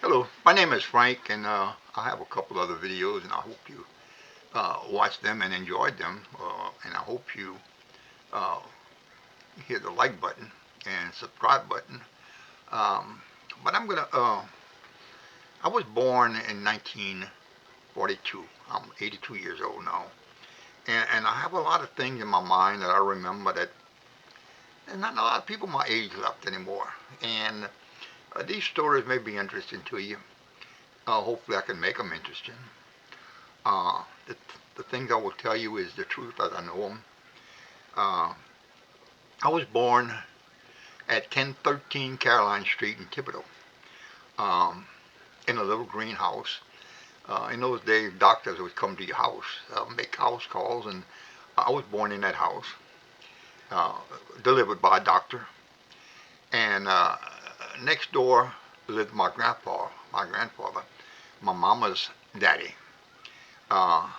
Hello, my name is Frank, and I have a couple other videos, and I hope you watched them and enjoyed them. And I hope you uh, hit the like button and subscribe button. Um, but I was born in 1942. I'm 82 years old now, and I have a lot of things in my mind that I remember that there's not a lot of people my age left anymore. And these stories may be interesting to you. Hopefully, I can make them interesting. Uh, the, the things I will tell you is the truth as I know them. Uh, I was born at 1013 Caroline Street in Thibodeau, um, in a little greenhouse. In those days, doctors would come to your house, make house calls, and I was born in that house, uh, delivered by a doctor. And next door lived my grandfather, my mama's daddy. Uh,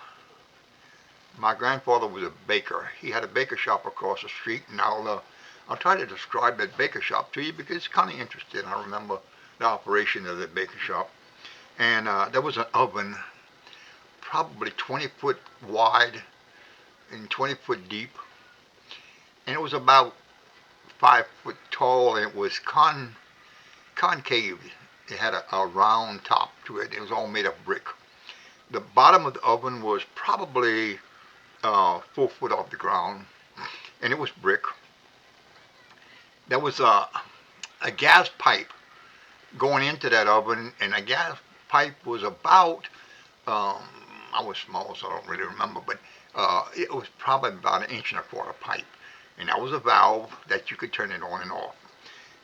my grandfather was a baker. He had a baker shop across the street, and I'll try to describe that baker shop to you because it's kind of interesting. I remember the operation of the baker shop, and there was an oven, probably 20 foot wide and 20 foot deep, and it was about 5 foot tall, and it was concave. It had a round top to it. It was all made of brick. The bottom of the oven was probably 4 foot off the ground, and it was brick. There was a gas pipe going into that oven, and the gas pipe was about, um, I was small, so I don't really remember, but it was probably about an inch and a quarter pipe. And that was a valve that you could turn it on and off.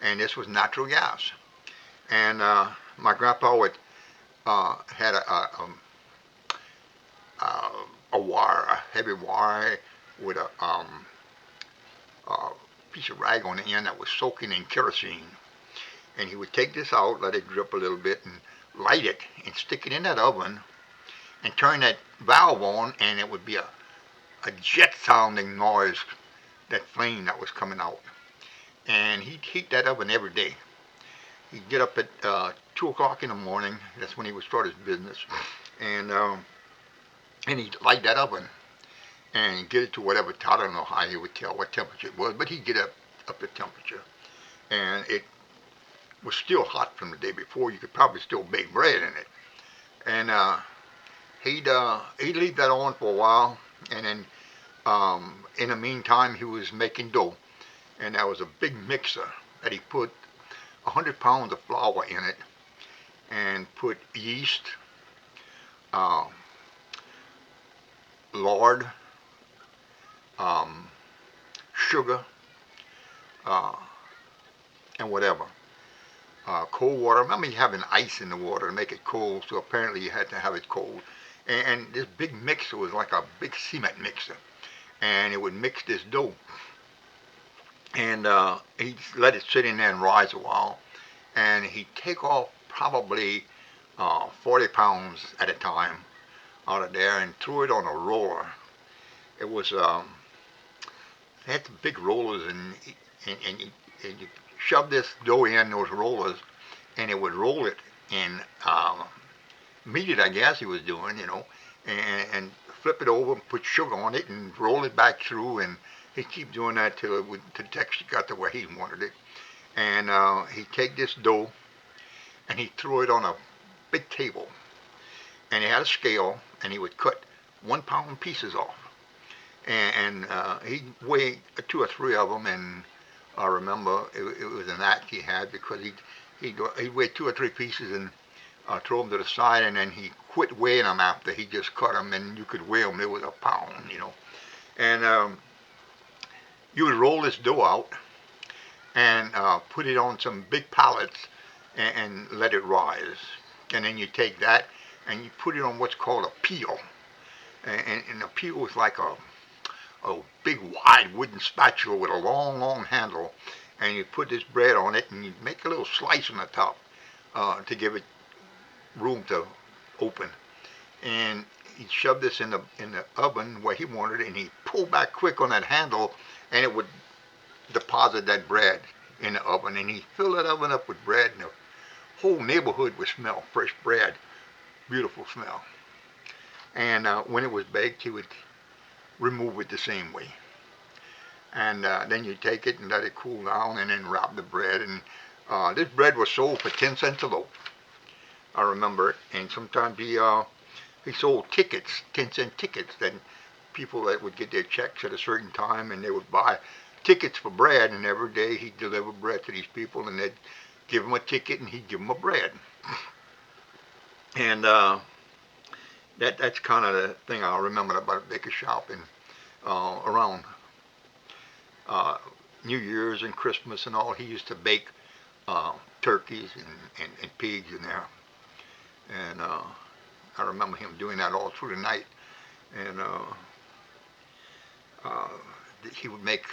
And this was natural gas. And my grandpa had a wire, a heavy wire with a piece of rag on the end that was soaking in kerosene. And he would take this out, let it drip a little bit, and light it and stick it in that oven and turn that valve on, and it would be a jet sounding noise, that flame that was coming out. And he'd heat that oven every day. He'd get up at 2 o'clock in the morning. That's when he would start his business. And he'd light that oven and get it to whatever, I don't know how he would tell what temperature it was, but he'd get up the temperature. And it was still hot from the day before. You could probably still bake bread in it. And he'd leave that on for a while, and then in the meantime he was making dough. And there was a big mixer that he put 100 pounds of flour in it, and put yeast, uh, lard, um, sugar, uh, and whatever. Cold water. I remember having ice in the water to make it cold, so apparently you had to have it cold. And this big mixer was like a big cement mixer, and it would mix this dough. And he'd let it sit in there and rise a while, and he'd take off probably 40 pounds at a time out of there and threw it on a roller. It was they had some big rollers, and you shove this dough in those rollers, and it would roll it and meat it, I guess he was doing, and flip it over and put sugar on it and roll it back through, and he'd keep doing that till the texture got the way he wanted it. And he'd take this dough and he threw it on a big table, and he had a scale, and he would cut 1 pound pieces off, and he'd weigh two or three of them. And I remember it was an act he had, because he'd weigh two or three pieces and throw them to the side, and then he quit weighing them after he just cut them, and you could weigh them. It was a pound. And you would roll this dough out and put it on some big pallets, and let it rise. And then you take that and you put it on what's called a peel. And a peel is like a big wide wooden spatula with a long, long handle. And you put this bread on it, and you make a little slice on the top to give it room to open. And he'd shove this in the oven where he wanted it, and he'd pull back quick on that handle, and it would deposit that bread in the oven. And he'd fill that oven up with bread, and whole neighborhood would smell fresh bread, beautiful smell. And when it was baked, he would remove it the same way. And then you take it and let it cool down, and then wrap the bread. And this bread was sold for 10 cents a loaf. I remember it. And sometimes he sold tickets, 10-cent tickets, that people that would get their checks at a certain time, and they would buy tickets for bread. And every day he'd deliver bread to these people, and they'd give him a ticket, and he'd give them a bread. And that's kind of the thing I remember about baker shop. And around uh, New Year's and Christmas and all, he used to bake uh, turkeys and pigs in there. And I remember him doing that all through the night. And uh, he would make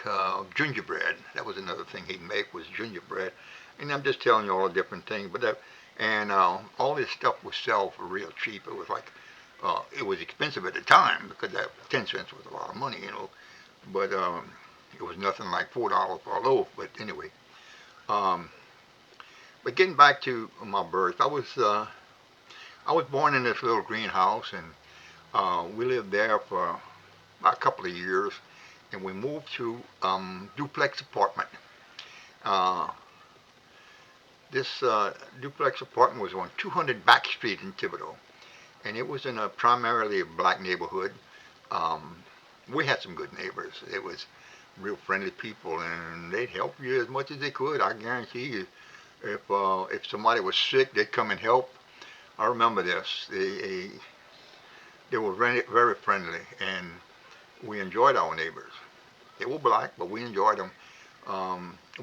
gingerbread. That was another thing he'd make, was gingerbread. And I'm just telling you all the different things. But that, and all this stuff was sell for real cheap. It was like it was expensive at the time, because that 10 cents was a lot of money, you know. But it was nothing like $4 for a loaf. But anyway, um, but getting back to my birth, I was born in this little greenhouse, and we lived there for about a couple of years, and we moved to duplex apartment. Uh, this duplex apartment was on 200 Back Street in Thibodeau, and it was in a primarily a black neighborhood. Um, we had some good neighbors. It was real friendly people, and they'd help you as much as they could. I guarantee you, if somebody was sick, they'd come and help. I remember this. They were very friendly, and we enjoyed our neighbors. They were black, but we enjoyed them.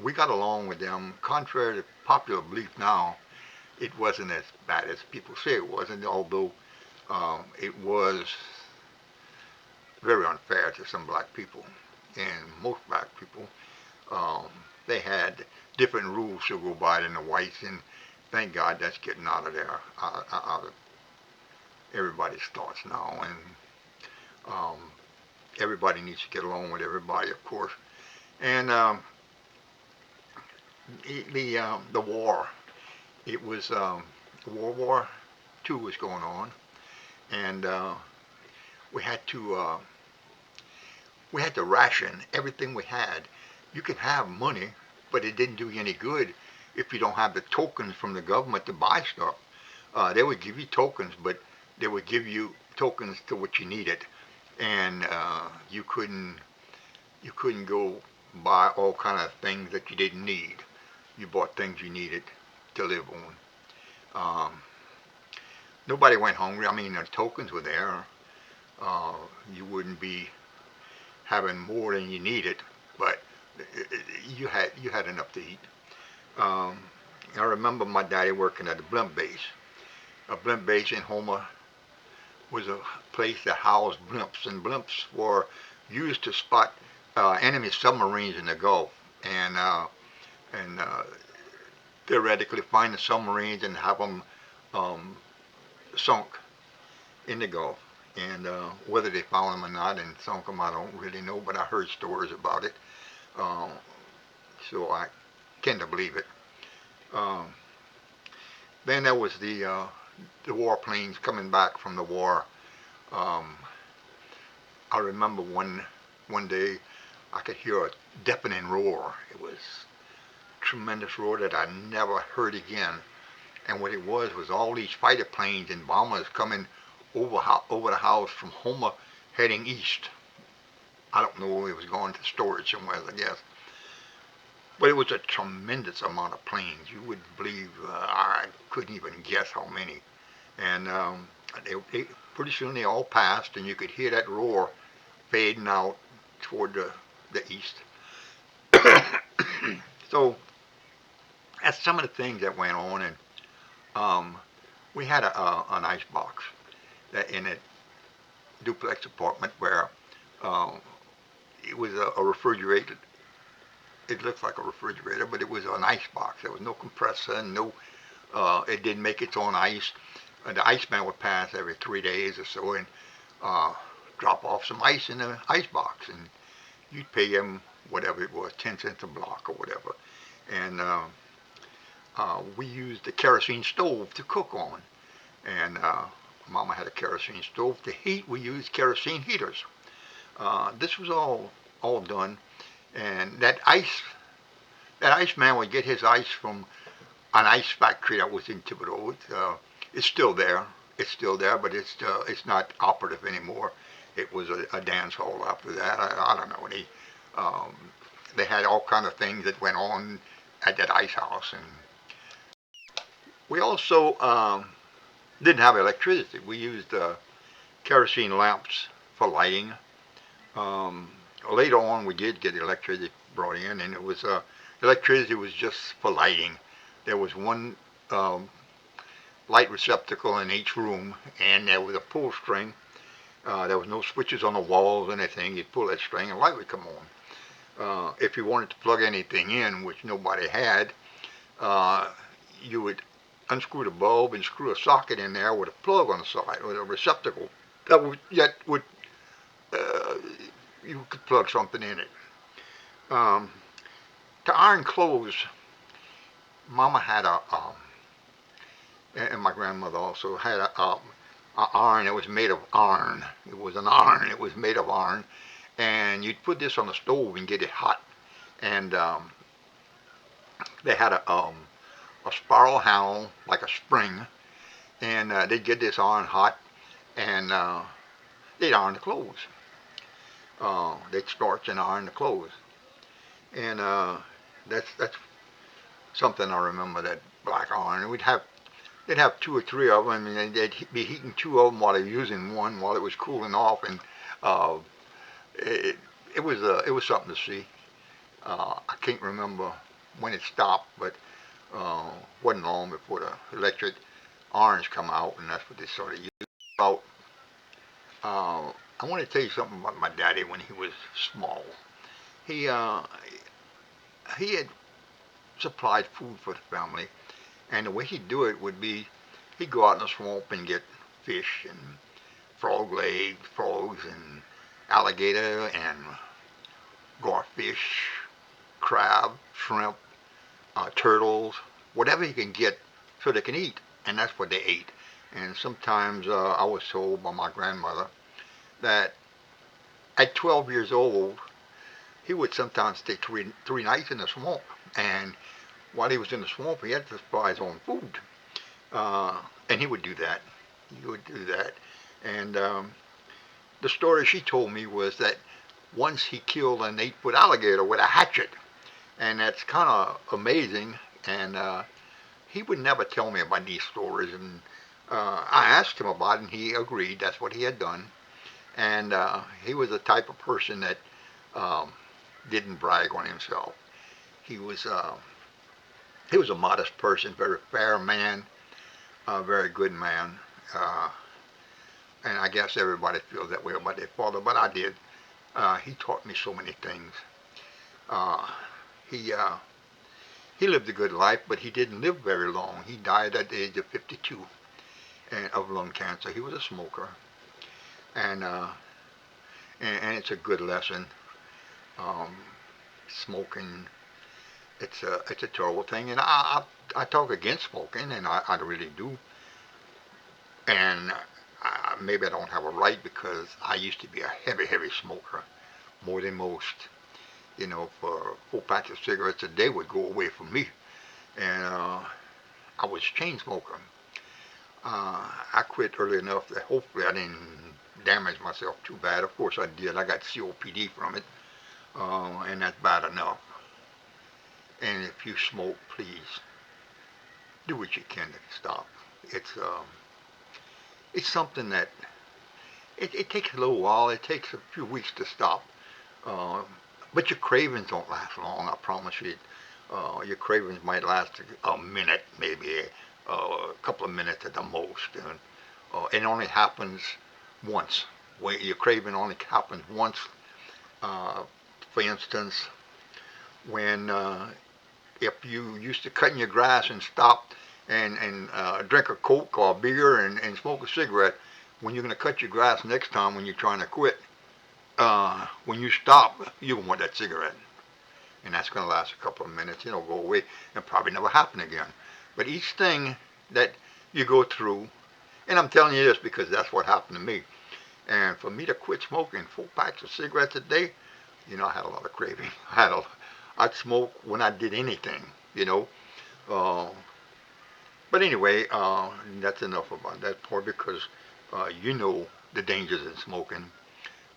We got along with them. Contrary to popular belief now, it wasn't as bad as people say it wasn't, although it was very unfair to some black people. And most black people, um, they had different rules to go by than the whites, and thank God that's getting out of there, out of everybody's thoughts now. And um, everybody needs to get along with everybody, of course. And the war, it was World War II was going on, and we had to uh, we had to ration everything we had. You could have money, but it didn't do you any good if you don't have the tokens from the government to buy stuff. They would give you tokens, but they would give you tokens to what you needed, and you couldn't go buy all kind of things that you didn't need. You bought things you needed to live on. Nobody went hungry. I mean, the tokens were there. Uh, you wouldn't be having more than you needed, but you had enough to eat. Um, I remember my daddy working at the blimp base. A blimp base in Homer was a place that housed blimps, and blimps were used to spot enemy submarines in the Gulf, and theoretically find the submarines and have them um, sunk in the Gulf. And whether they found them or not and sunk them, I don't really know, but I heard stories about it, uh, so I tend to believe it. Um, then there was the warplanes coming back from the war. Um, I remember one day I could hear a deafening roar. It was a tremendous roar that I never heard again. And what it was all these fighter planes and bombers coming over the house from Homer, heading east. I don't know, it was going to storage somewhere, I guess. But it was a tremendous amount of planes. You wouldn't believe, I couldn't even guess how many. And pretty soon they all passed, and you could hear that roar fading out toward the east. So that's some of the things that went on. And um, we had an ice box that in a duplex apartment where um, it was a refrigerator. It looks like a refrigerator, but it was an ice box. There was no compressor, and no. It didn't make its own ice. The iceman would pass every 3 days or so and uh, drop off some ice in the ice box, and you'd pay him whatever it was, 10 cents a block or whatever. And we used the kerosene stove to cook on. And Mama had a kerosene stove. To heat, we used kerosene heaters. This was all done. And that ice man would get his ice from an ice factory that was in Thibodeau. It's still there. It's still there, but it's not operative anymore. It was a dance hall after that. I don't know. Um, they had all kind of things that went on at that ice house, and we also didn't have electricity. We used kerosene lamps for lighting. Um, Later on, we did get electricity brought in, and it was electricity was just for lighting. There was one light receptacle in each room, and there was a pull string. There was no switches on the walls or anything. You'd pull that string, and light would come on. If you wanted to plug anything in, which nobody had, uh, you would unscrew the bulb and screw a socket in there with a plug on the side, with a receptacle that would uh, you could plug something in it. Um, to iron clothes, Mama had and my grandmother also had a iron. It was made of iron. It was an iron. It was made of iron, and you'd put this on the stove and get it hot. And they had a spiral handle like a spring, and they'd get this iron hot, and they'd iron the clothes. They'd starch and iron the clothes, and that's something I remember, that black iron. They'd have two or three of them, and they'd be heating two of them while they were using one while it was cooling off, and uh, it, it was something to see. I can't remember when it stopped, but wasn't long before the electric irons come out, and that's what they started using. About, I want to tell you something about my daddy when he was small. He uh, he had supplied food for the family, and the way he'd do it would be he'd go out in the swamp and get fish and frog legs, frogs and alligator and garfish, crab, shrimp, turtles, whatever he can get so they can eat, and that's what they ate. And sometimes I was told by my grandmother that at 12 years old, he would sometimes stay three nights in the swamp, and while he was in the swamp, he had to supply his own food. And he would do that. He would do that. And the story she told me was that once he killed an 8-foot alligator with a hatchet. And that's kind of amazing. And he would never tell me about these stories. And I asked him about it, and he agreed that's what he had done. And he was the type of person that um, didn't brag on himself. He was uh, he was a modest person, very fair man, a very good man. Uh, and I guess everybody feels that way about their father, but I did. He taught me so many things. Uh, he uh, he lived a good life, but he didn't live very long. He died at the age of 52 of lung cancer. He was a smoker, and and it's a good lesson. Um, Smoking, it's a terrible thing, and I talk against smoking, and I really do. And maybe I don't have a right because I used to be a heavy smoker, more than most. You know, for 4 packs of cigarettes a day would go away from me, and I was a chain smoker. I quit early enough that hopefully I didn't damage myself too bad. Of course I did. I got COPD from it, and that's bad enough. And if you smoke, please do what you can to stop. It's um, it's something that it takes a little while. It takes a few weeks to stop, uh, but your cravings don't last long. I promise you. Your cravings might last a minute, maybe a couple of minutes at the most, and it only happens once. When your craving only happens once, uh, for instance, when if you used to cutting your grass and stop and drink a Coke or a beer and smoke a cigarette, when you're going to cut your grass next time when you're trying to quit, when you stop, you don't want that cigarette. and that's going to last a couple of minutes, and it'll go away and probably never happen again. But each thing that you go through, and I'm telling you this because that's what happened to me. And for me to quit smoking 4 packs of cigarettes a day, I had a lot of craving. I'd smoke when I did anything, you know. Uh, but anyway, that's enough about that part because you know the dangers in smoking.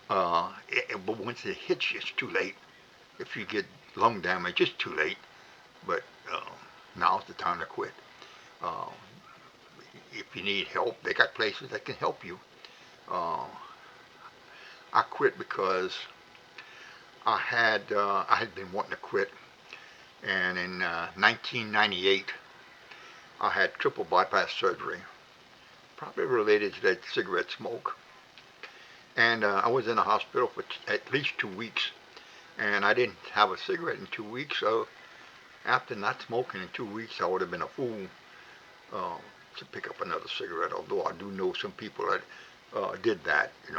But once it hits you, it's too late. If you get lung damage, it's too late. But uh, now's the time to quit. Uh, if you need help, they got places that can help you. Uh, I quit because I had been wanting to quit, and in 1998 I had triple bypass surgery, probably related to that cigarette smoke. And I was in the hospital for at least 2 weeks, and I didn't have a cigarette in 2 weeks. So after not smoking in 2 weeks, I would have been a fool uh, to pick up another cigarette. Although I do know some people that did that, and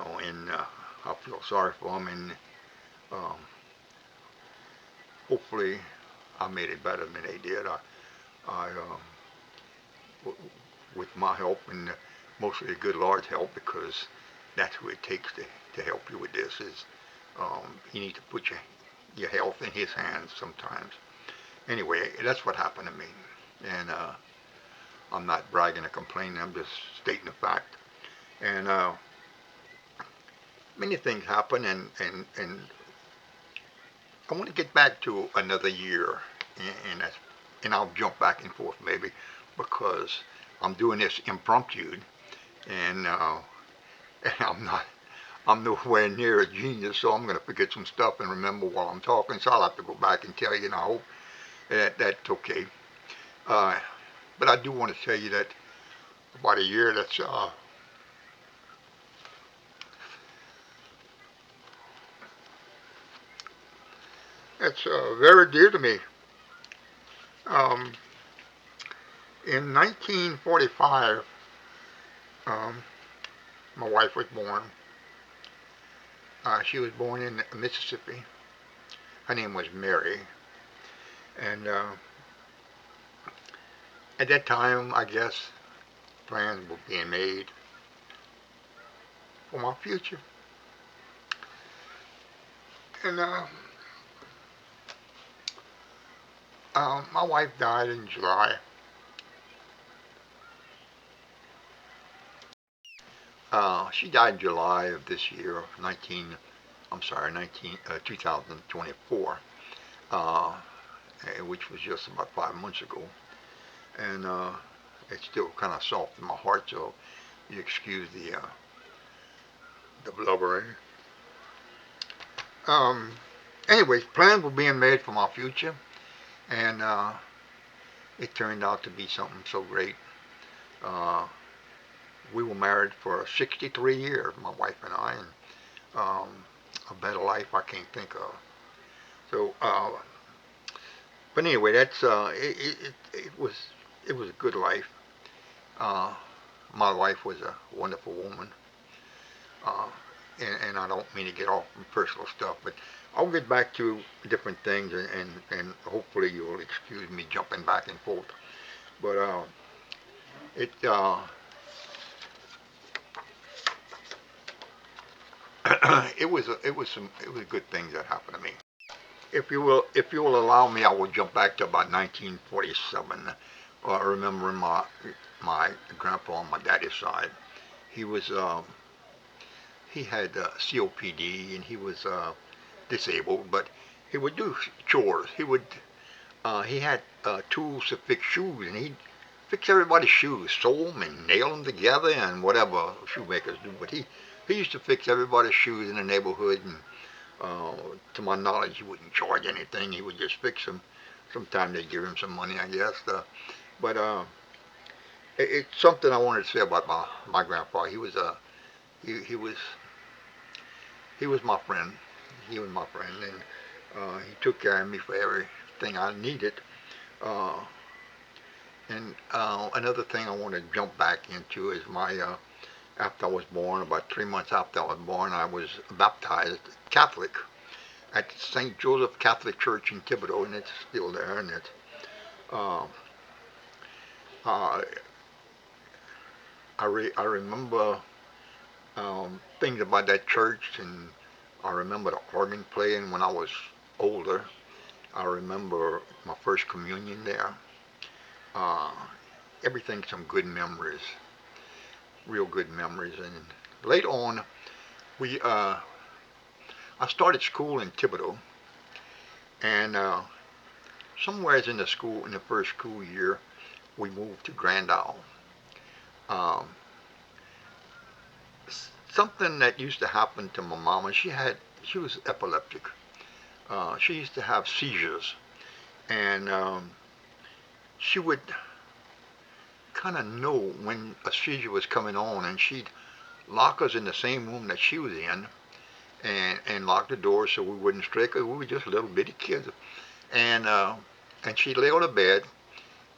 I feel sorry for them. And um, hopefully, I made it better than they did. I with my help and mostly the good Lord's help, because that's who it takes to help you with this. Is you need to put your health in His hands sometimes. Anyway, that's what happened to me, and I'm not bragging or complaining. I'm just stating the fact. And many things happen, and I want to get back to another year, and I'll jump back and forth maybe because I'm doing this impromptu, and I'm nowhere near a genius, so I'm going to forget some stuff and remember while I'm talking. So I'll have to go back and tell you, and I hope that's okay. Uh, but I do want to tell you that about a year that's very dear to me. Um, in 1945, um, my wife was born. She was born in Mississippi. Her name was Mary, and at that time, I guess plans were being made for my future. And my wife died in July. She died in July of this year, 19. I'm sorry, 2024, uh, which was just about 5 months ago, and it's still kind of soft in my heart. So you excuse the blubbering. Um, Anyways, plans were being made for my future, and it turned out to be something so great. Uh, we were married for 63 years, my wife and I, and a better life I can't think of. So, but anyway, that's it was a good life. Uh, my wife was a wonderful woman, uh, and I don't mean to get off from personal stuff, but I'll get back to different things, and hopefully you'll excuse me jumping back and forth. But it it was good things that happened to me. If you will allow me, I will jump back to about 1947. Remembering my grandpa on my daddy's side. He was he had COPD, and he was disabled, but he would do chores. He had tools to fix shoes, and he'd fix everybody's shoes, sew them and nail them together, and whatever shoemakers do. But he used to fix everybody's shoes in the neighborhood, and to my knowledge, he wouldn't charge anything. He would just fix them. Sometimes they'd give him some money, I guess. But it's something I wanted to say about my grandpa. He was he was my friend. He was my friend, and he took care of me for everything I needed. Uh, and another thing I want to jump back into is my after I was born, about 3 months after I was born, I was baptized Catholic, at St. Joseph Catholic Church in Thibodeau, and it's still there. And it's uh, uh, I remember things about that church, and I remember the organ playing when I was older. I remember my first communion there. Uh, Everything, some good memories, real good memories. And later on, we I started school in Thibodeau, and somewhere in the school, in the first school year, we moved to Grand Isle. Um, Something that used to happen to my mama, she was epileptic. She used to have seizures, and she would kind of know when a seizure was coming on, and she'd lock us in the same room that she was in, and lock the door so we wouldn't stray, 'cause we were just little bitty kids. And she'd lay on the bed,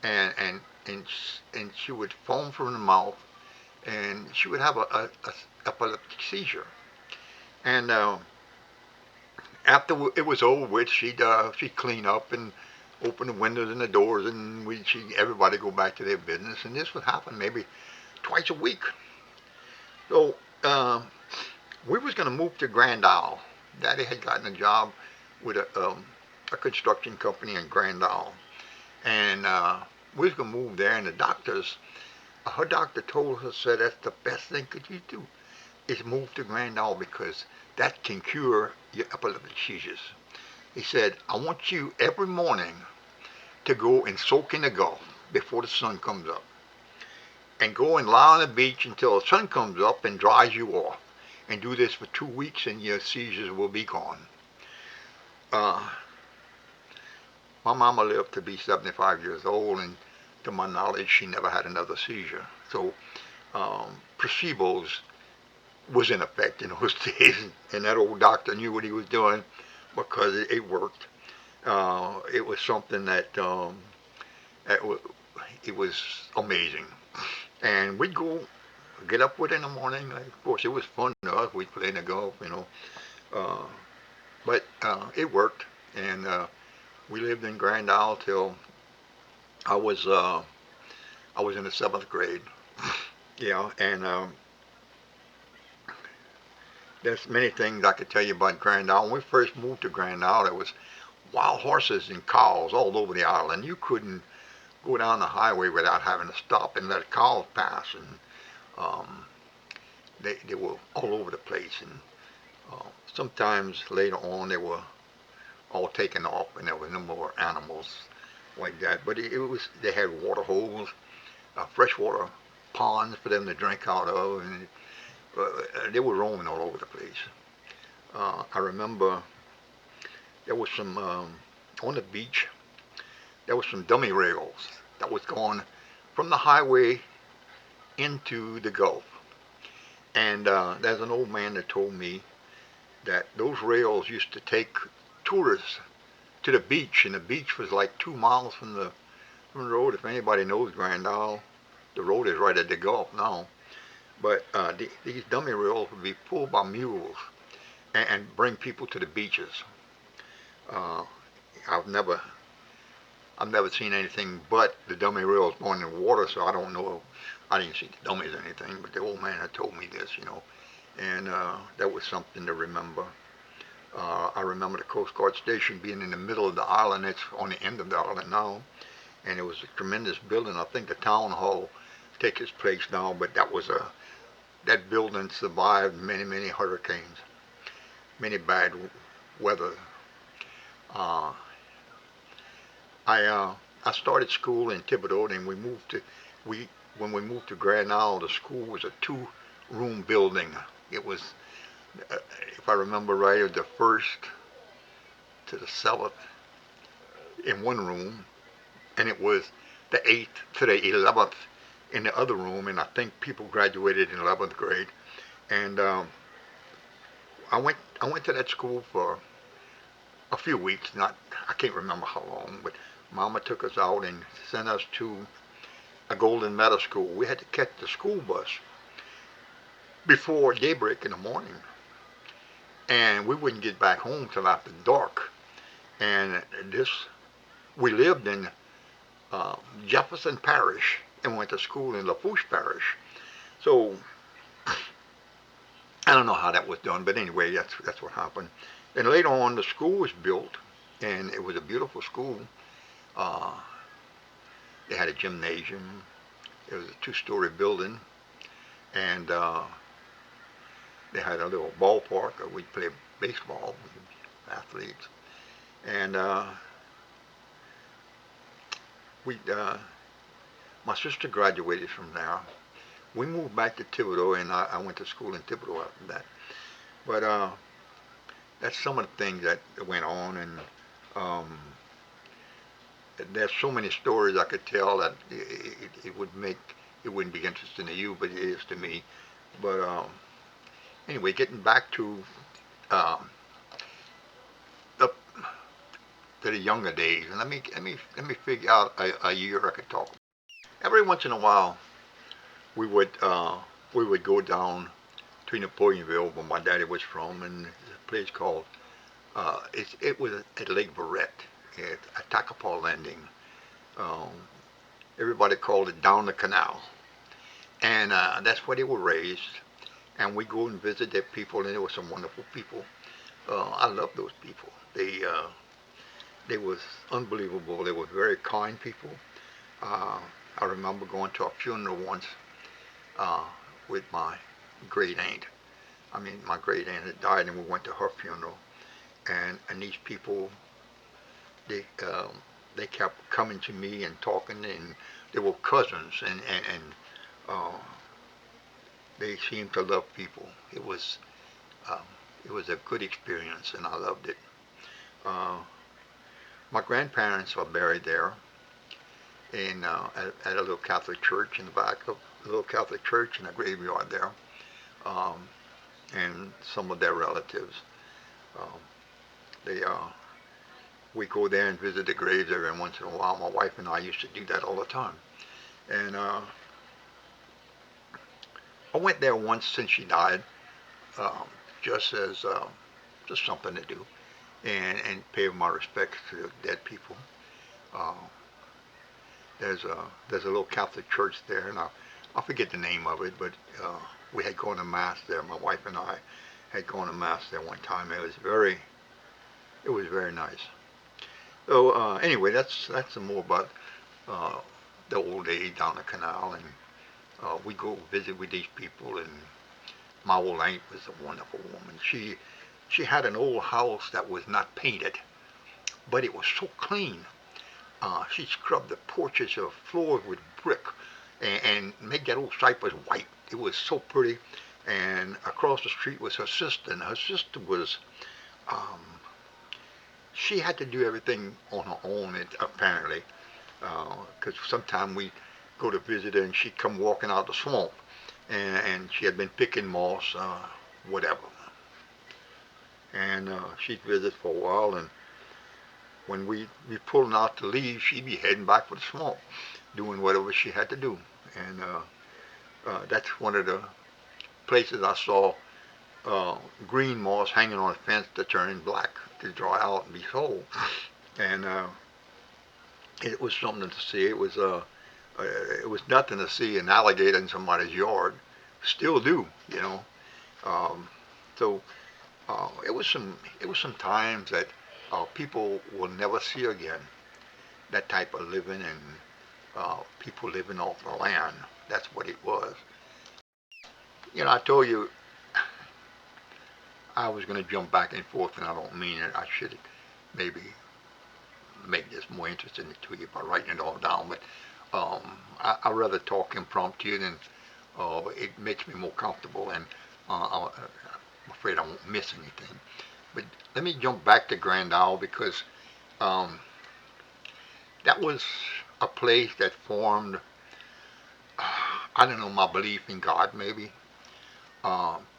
and and and and she would foam from the mouth, and she would have a epileptic seizure. And after it was over with, she'd clean up and open the windows and the doors, and everybody go back to their business. And this would happen maybe twice a week. So we was gonna move to Grand Isle. Daddy had gotten a job with a construction company in Grand Isle, and we was gonna move there. And the doctors, her doctor told her, said that's the best thing could you do is move to Grand Isle because that can cure your epileptic seizures. He said, I want you every morning to go and soak in the Gulf before the sun comes up, and go and lie on the beach until the sun comes up and dries you off. And do this for 2 weeks, and your seizures will be gone. Uh, my mama lived to be 75 years old, and to my knowledge, she never had another seizure. So placebos was in effect in those days, and that old doctor knew what he was doing because it worked. It was something that it was amazing. And we'd go get up with it in the morning. Of course, it was fun to us. We'd play in the golf, you know. Uh, but it worked, and we lived in Grand Isle till I was uh, I was in the seventh grade. Yeah, and there's many things I could tell you about Grand Isle. When we first moved to Grand Isle, there was wild horses and cows all over the island. You couldn't go down the highway without having to stop and let cows pass, and um, they were all over the place. And sometimes later on, they were all taken off, and there was no more animals like that. But it was they had water holes, freshwater ponds for them to drink out of, and they were roaming all over the place. I remember there was some on the beach. There was some dummy rails that was going from the highway into the Gulf. And there's an old man that told me that those rails used to take tourists to the beach, and the beach was like 2 miles from the road. If anybody knows Grand Isle, the road is right at the Gulf now. But these dummy rails would be pulled by mules and bring people to the beaches. Uh, I've never I've never seen anything but the dummy rails going in the water, so I don't know. I didn't see the dummies or anything, but the old man had told me this, you know, and that was something to remember. I remember the Coast Guard station being in the middle of the island. It's on the end of the island now, and it was a tremendous building. I think the town hall takes its place now, but that building survived many hurricanes, many bad weather. Uh, I started school in Thibodeau, and we when we moved to Grand Isle, the school was a two-room building. It was, if I remember right, it was the first to the seventh in one room, and it was the eighth to the 11th in the other room. And I think people graduated in 11th grade. And I went to that school for a few weeks. Not I can't remember how long, but Mama took us out and sent us to a Golden Meadow school. We had to catch the school bus before daybreak in the morning, and we wouldn't get back home till after dark. And this, we lived in uh, Jefferson Parish and went to school in Lafourche Parish. So I don't know how that was done, but anyway, that's what happened. And later on, the school was built, and it was a beautiful school. Uh, they had a gymnasium. It was a two-story building, and they had a little ballpark where we played baseball, athletes. And we, my sister graduated from there. We moved back to Thibodeau, and I went to school in Thibodeau after that. But that's some of the things that went on, and um, there's so many stories I could tell that it would make it wouldn't be interesting to you, but it is to me. But anyway, getting back um, up to the younger days, and let me figure out a year I could talk. Every once in a while, we would uh, we would go down to Napoleonville, where my daddy was from, and there's a place called it was at Lake Barrette at Takapaw Landing. Um, Everybody called it down the canal, and that's where they were raised. And we go and visit their people, and there were some wonderful people. I love those people. They was unbelievable. They were very kind people. Uh, I remember going to a funeral once uh, with my great aunt. I mean, my great aunt had died, and we went to her funeral. And these people, they they kept coming to me and talking, and they were cousins, and uh, they seemed to love people. Um, it was a good experience, and I loved it. Uh, my grandparents are buried there at a little Catholic church in the back of a little Catholic church in a graveyard there, um, and some of their relatives. Um, they We go there and visit the graves every once in a while. My wife and I used to do that all the time. And I went there once since she died, um, just as just something to do, and pay my respects to the dead people. Uh, there's a little Catholic church there, and I forget the name of it, but we had gone to mass there. My wife and I had gone to mass there one time. It was very nice. So anyway, that's some more about uh, the old days down the canal, and we go visit with these people. And my old aunt was a wonderful woman. She had an old house that was not painted, but it was so clean. She scrubbed the porches of floors with brick and made that old cypress white. It was so pretty. And across the street was her sister, and her sister was um, she had to do everything on her own, apparently, because sometimes we go to visit her and she'd come walking out the swamp, and she had been picking moss, whatever, and she'd visit for a while, and when we be pulling out to leave, she'd be heading back for the swamp, doing whatever she had to do, and that's one of the places I saw green moss hanging on a fence to turn black to dry out and be sold, and it was something to see. It was nothing to see an alligator in somebody's yard. Still do, you know. Um, so it was some times that people will never see again. That type of living and people living off the land. That's what it was. You know, I told you I was going to jump back and forth, and I don't mean it. I should maybe make this more interesting to you by writing it all down. But I rather talk impromptu, than it makes me more comfortable, and I'm afraid I won't miss anything. But let me jump back to Grand Isle, because um, that was a place that formed, I don't know, my belief in God, maybe.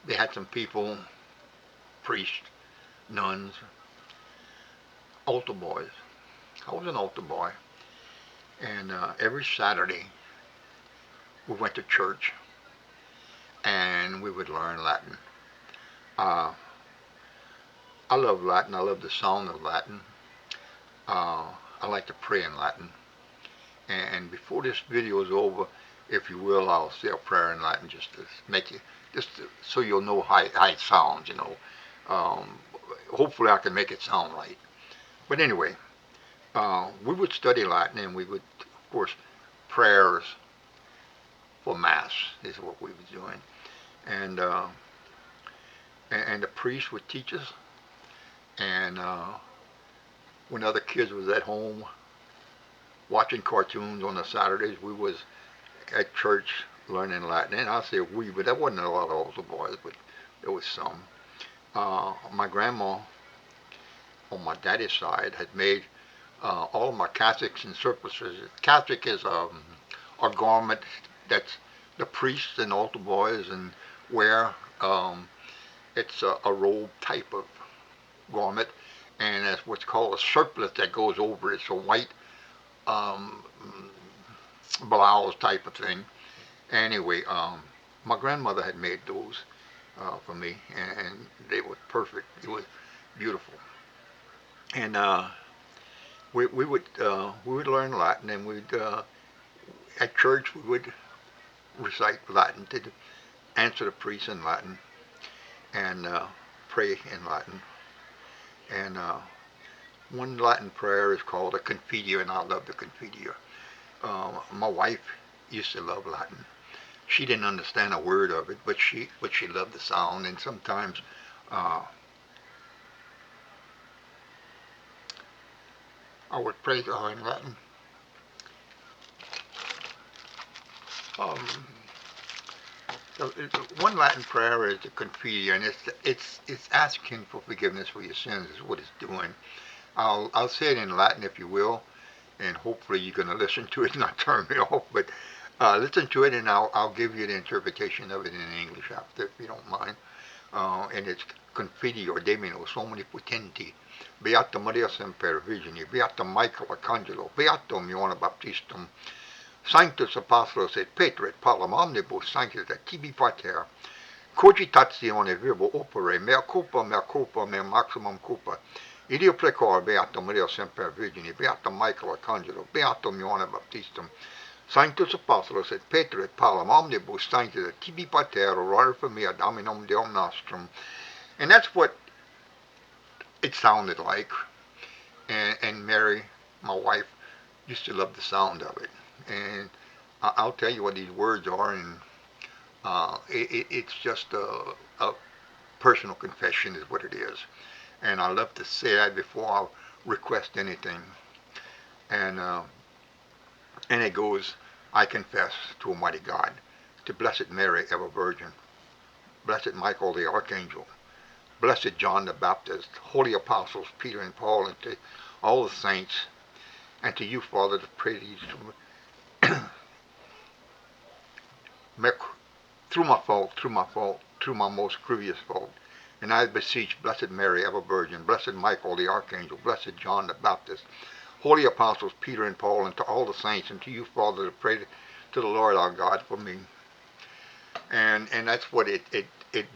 They had some people, priests, nuns, altar boys. I was an altar boy, and every Saturday we went to church and we would learn Latin. Uh, I love Latin. I love the sound of Latin. I like to pray in Latin. And before this video is over, if you will, I'll say a prayer in Latin just to make you, so you'll know how it sounds, you know. Um, Hopefully I can make it sound right. But anyway, we would study Latin and we would, of course, prayers for Mass is what we were doing. And, uh, and the priest would teach us. And when other kids was at home watching cartoons on the Saturdays, we was at church learning Latin. And I say we, but there wasn't a lot of older boys, but there was some. My grandma on my daddy's side had made all of my cassocks and surplices. Cassock is a garment that the priests and altar boys and wear. It's a robe type of garment, and it's what's called a surplice that goes over it. It's a white um, blouse type of thing. Anyway, my grandmother had made those for me, and they were perfect. It was beautiful, and we would learn Latin, and we'd at church we would recite Latin to answer the priest in Latin and pray in Latin. And one Latin prayer is called a Confiteor, and I love the Confiteor. My wife used to love Latin. She didn't understand a word of it, but she loved the sound. And sometimes uh, I would pray to her in Latin. Um, One Latin prayer is the Confiteor, and it's asking for forgiveness for your sins. Is what it's doing. I'll say it in Latin if you will, and hopefully you're going to listen to it and not turn me off. But listen to it, and I'll give you the interpretation of it in English after, if you don't mind. And it's Confiteor Domino Somni Potenti, Beata Maria Semper Virgine, Beata Michael Arcangelo, Beatum Ioanna Baptistum, Sanctus Apostlos et Petra et Palam Omnibus Sanctus et Tibi Pater, cogitatione verbo opere, mea culpa, mea maximum culpa, ideo precor, Beata Maria Semper Virgine, Beata Michael Arcangelo, Beatum Ioanna Baptistum, Sanctus Apostlos et Petra et Palam Omnibus Sanctus et Tibi Pater, orare for me ad hominum Deum nostrum. And that's what it sounded like. And Mary, my wife, used to love the sound of it. And I'll tell you what these words are, and it's just a personal confession is what it is. And I love to say that before I request anything. And and it goes, I confess to Almighty God, to Blessed Mary, ever Virgin, Blessed Michael the Archangel, Blessed John the Baptist, Holy Apostles Peter and Paul, and to all the saints, and to you, Father, to pray these through my most grievous fault. And I beseech Blessed Mary, ever Virgin, Blessed Michael the Archangel, Blessed John the Baptist, Holy Apostles Peter and Paul, and to all the saints, and to you, Father, to pray to the Lord our God for me. And that's what it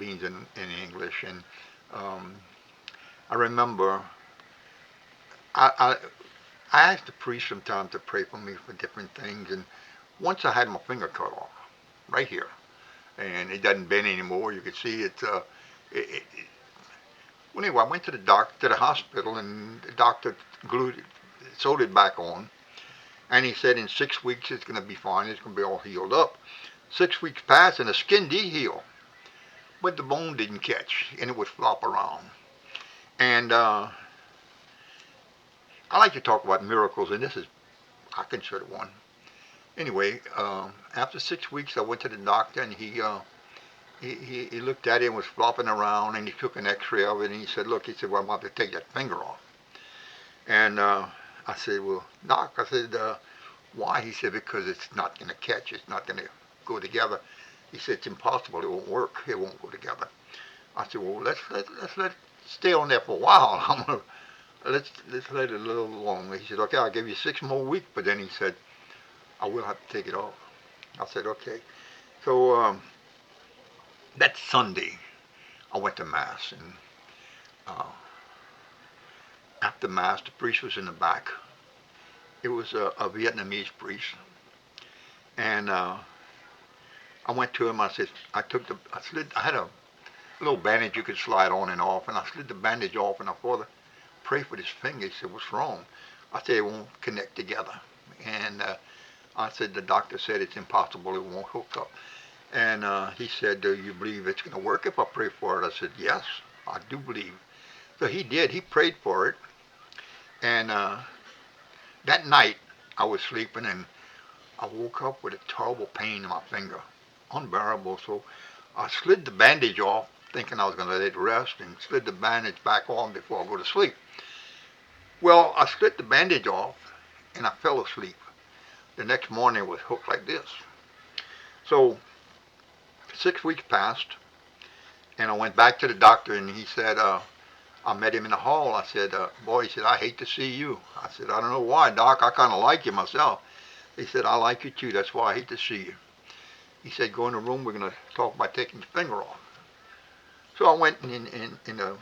means in English. And um, I remember I asked the priest sometimes to pray for me for different things, and once I had my finger cut off, right here, and it doesn't bend anymore. You can see it. It well, anyway, I went to the hospital, and the doctor glued it, sewed it back on, and he said in 6 weeks it's going to be fine. It's going to be all healed up. 6 weeks passed, and the skin did heal, but the bone didn't catch, and it would flop around. And I like to talk about miracles, and this is, I consider one. Anyway, after 6 weeks, I went to the doctor, and he looked at it and was flopping around, and he took an X-ray of it, and he said, "Look," he said, "well, I'm about to take that finger off." And I said, "Well, doc," I said, "why?" He said, "Because it's not going to catch. It's not going to go together." He said, "It's impossible. It won't work. It won't go together." I said, "Well, let's let it stay on there for a while. I'm gonna let's let it a little longer." He said, "Okay, I'll give you 6 more weeks," but then he said, "I will have to take it off." I said, "Okay." So that Sunday, I went to Mass, and uh, After Mass, the priest was in the back. It was a Vietnamese priest. And I went to him. I said, I had a little bandage you could slide on and off. And I slid the bandage off. And I thought, pray for this finger. He said, what's wrong? I said, it won't connect together. And I said, the doctor said it's impossible. It won't hook up. And he said, do you believe it's going to work if I pray for it? I said, yes, I do believe. So he did. He prayed for it. And that night, I was sleeping and I woke up with a terrible pain in my finger. Unbearable. So I slid the bandage off, thinking I was going to let it rest, and slid the bandage back on before I go to sleep. Well, I slid the bandage off and I fell asleep. The next morning it was hooked like this. So 6 weeks passed and I went back to the doctor and he said, I met him in the hall. I said, boy, he said, I hate to see you. I said, I don't know why, Doc. I kind of like you myself. He said, I like you too. That's why I hate to see you. He said, go in the room. We're going to talk about taking the finger off. So I went in the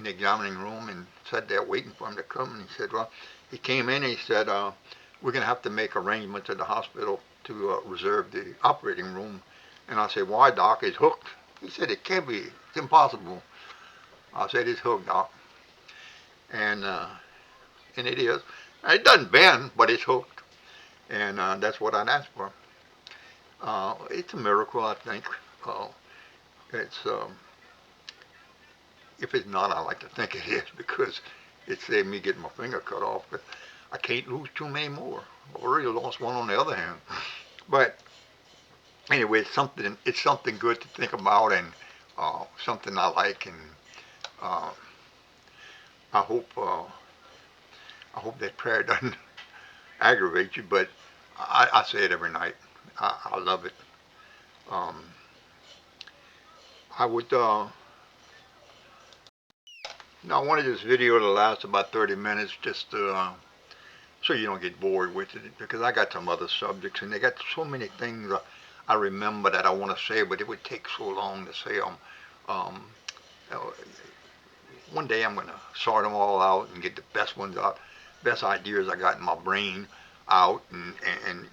examining room and sat there waiting for him to come. And he said, well, he came in and he said, we're going to have to make arrangements at the hospital to reserve the operating room. And I said, why, Doc? It's hooked. He said, it can't be. It's impossible. I said, it's hooked, Doc. And it is. It doesn't bend, but it's hooked. And that's what I'd asked for. It's a miracle, I think. It's if it's not, I like to think it is because it saved me getting my finger cut off. But I can't lose too many more. I already lost one on the other hand. But anyway, it's something good to think about and something I like, and uh, I hope that prayer doesn't aggravate you. But I say it every night. I love it. Um, I would. Now, I wanted this video to last about 30 minutes just to, so you don't get bored with it, because I got some other subjects and they got so many things I remember that I want to say, but it would take so long to say them. Um, uh, One day I'm going to sort them all out and get the best ones out, best ideas I got in my brain out, and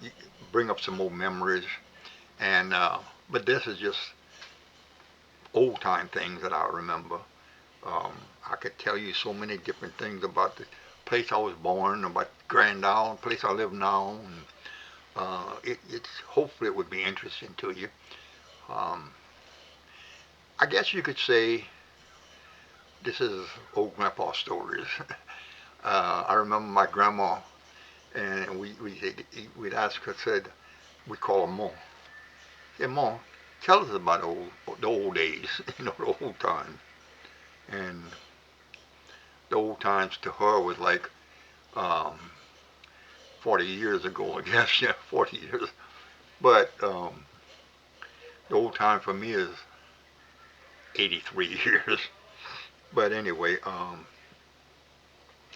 bring up some old memories. And but this is just old time things that I remember. Um, I could tell you so many different things about the place I was born, about Grand Isle, the place I live now, and it's hopefully it would be interesting to you. Um, I guess you could say this is old grandpa stories. I remember my grandma, and we'd ask her, said, we call her Mom. Said, Mom, tell us about the old days, the old times. And the old times to her was like um, 40 years ago, I guess. Yeah, 40 years. But the old time for me is 83 years. But anyway, I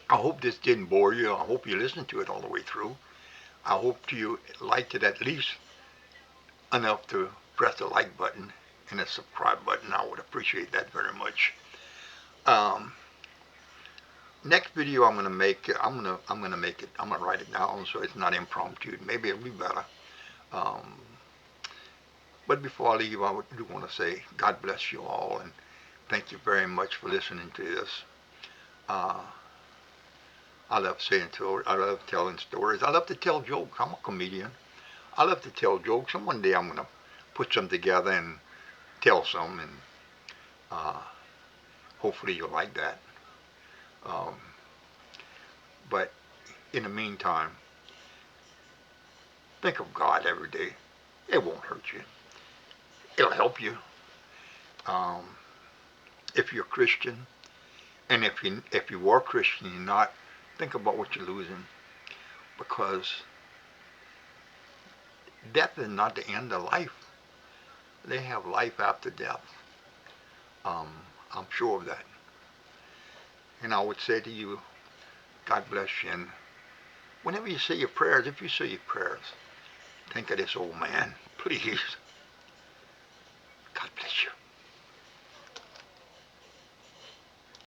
hope this didn't bore you. I hope you listened to it all the way through. I hope you liked it at least enough to press the like button and the subscribe button. I would appreciate that very much. Um, Next video I'm gonna make, I'm gonna write it down so it's not impromptu. Maybe it'll be better. Um, but before I leave, I do want to say God bless you all and thank you very much for listening to this. Uh, I love I love telling stories. I love to tell jokes. I'm a comedian. I love to tell jokes, and one day I'm gonna put some together and tell some, and uh, hopefully you'll like that. Um, but in the meantime, think of God every day. It won't hurt you. It'll help you. Um, if you're a Christian, and if you are Christian, you're not, think about what you're losing, because death is not the end of life. They have life after death. Um, I'm sure of that. And I would say to you, God bless you. And whenever you say your prayers, if you say your prayers, think of this old man, please. God bless you.